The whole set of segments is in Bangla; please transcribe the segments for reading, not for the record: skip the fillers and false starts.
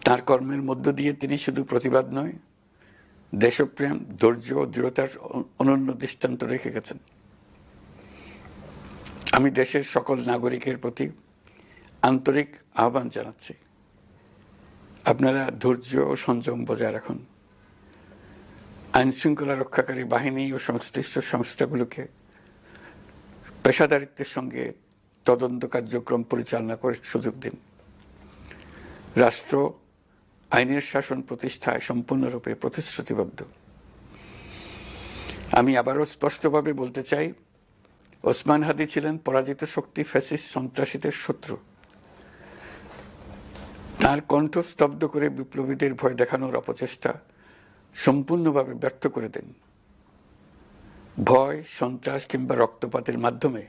তার কর্মের মধ্য দিয়ে তিনি শুধু প্রতিবাদ নয়, দেশপ্রেম, ধৈর্য ও দৃঢ়তার অনন্য দৃষ্টান্ত রেখে গেছেন। আমি দেশের সকল নাগরিকের প্রতি আন্তরিক আহ্বান জানাচ্ছি, আপনারা ধৈর্য ও সংযম বজায় রাখুন। আইনশৃঙ্খলা রক্ষাকারী বাহিনী ও সংশ্লিষ্ট সংস্থাগুলোকে পেশাদারিত্বের সঙ্গে তদন্ত কার্যক্রম পরিচালনা করে সুযোগ দিন। রাষ্ট্র আইনের শাসন প্রতিষ্ঠায় সম্পূর্ণরূপে প্রতিশ্রুতিবদ্ধ। আমি আবারও স্পষ্টভাবে বলতে চাই, ওসমান হাদী ছিলেন পরাজিত শক্তি ফ্যাসিস্ট সন্ত্রাসীদের শত্রু। তার কণ্ঠ স্তব্ধ করে বিপ্লবীদের ভয় দেখানোর অপচেষ্টা সম্পূর্ণভাবে ব্যর্থ করে দেন। ভয়, সন্ত্রাস কিংবা রক্তপাতের মাধ্যমে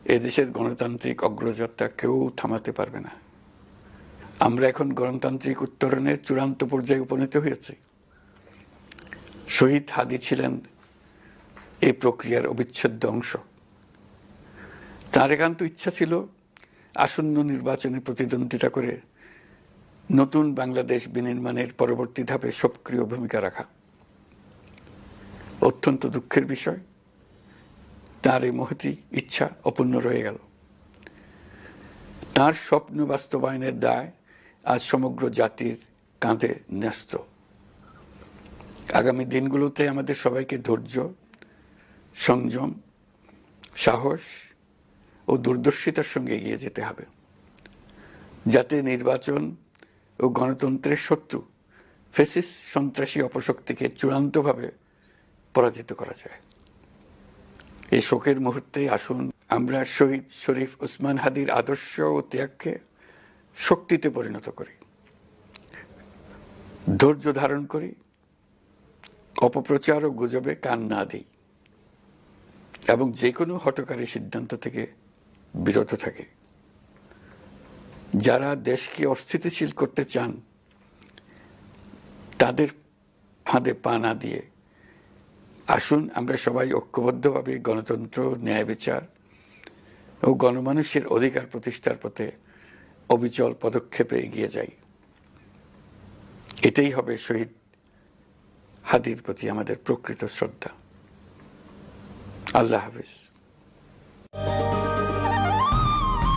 এদেশের গণতান্ত্রিক অগ্রযাত্রা কেউ থামাতে পারবে না। আমরা এখন গণতান্ত্রিক উত্তরণের চূড়ান্ত পর্যায়ে উপনীত হয়েছি। শহীদ হাদী ছিলেন এই প্রক্রিয়ার অবিচ্ছেদ্য অংশ। তার একান্ত ইচ্ছা ছিল আসন্ন নির্বাচনে প্রতিদ্বন্দ্বিতা করে নতুন বাংলাদেশ বিনির্মাণের পরবর্তী ধাপে সক্রিয় ভূমিকা রাখা। অত্যন্ত দুঃখের বিষয়, তার এই মহতী ইচ্ছা অপূর্ণ রয়ে গেল। তার স্বপ্ন বাস্তবায়নের দায় আজ সমগ্র জাতির কাঁধে ন্যস্ত। আগামী দিনগুলোতে আমাদের সবাইকে ধৈর্য, সংযম, সাহস ও দূরদর্শিতার সঙ্গে এগিয়ে যেতে হবে, যাতে নির্বাচন ও গণতন্ত্রের শত্রু ফ্যাসিস্ট সন্ত্রাসী অপশক্তিকে চূড়ান্তভাবে পরাজিত করা যায়। এই শোকের মুহূর্তে আসুন আমরা শহীদ শরীফ ওসমান হাদীর আদর্শ ও ত্যাগকে শক্তিতে পরিণত করি, ধৈর্য ধারণ করি, অপপ্রচার ও গুজবে কান না দিই এবং যে কোনো হঠকারী সিদ্ধান্ত থেকে বিরত থাকে। যারা দেশকে অস্থিতিশীল করতে চান তাদের ফাঁদে পা না দিয়ে আসুন আমরা সবাই ঐক্যবদ্ধভাবে গণতন্ত্র, ন্যায় বিচার ও গণমানুষের অধিকার প্রতিষ্ঠার পথে অবিচল পদক্ষেপে এগিয়ে যাই। এটাই হবে শহীদ হাদীর প্রতি আমাদের প্রকৃত শ্রদ্ধা। আল্লাহ হাফেজ।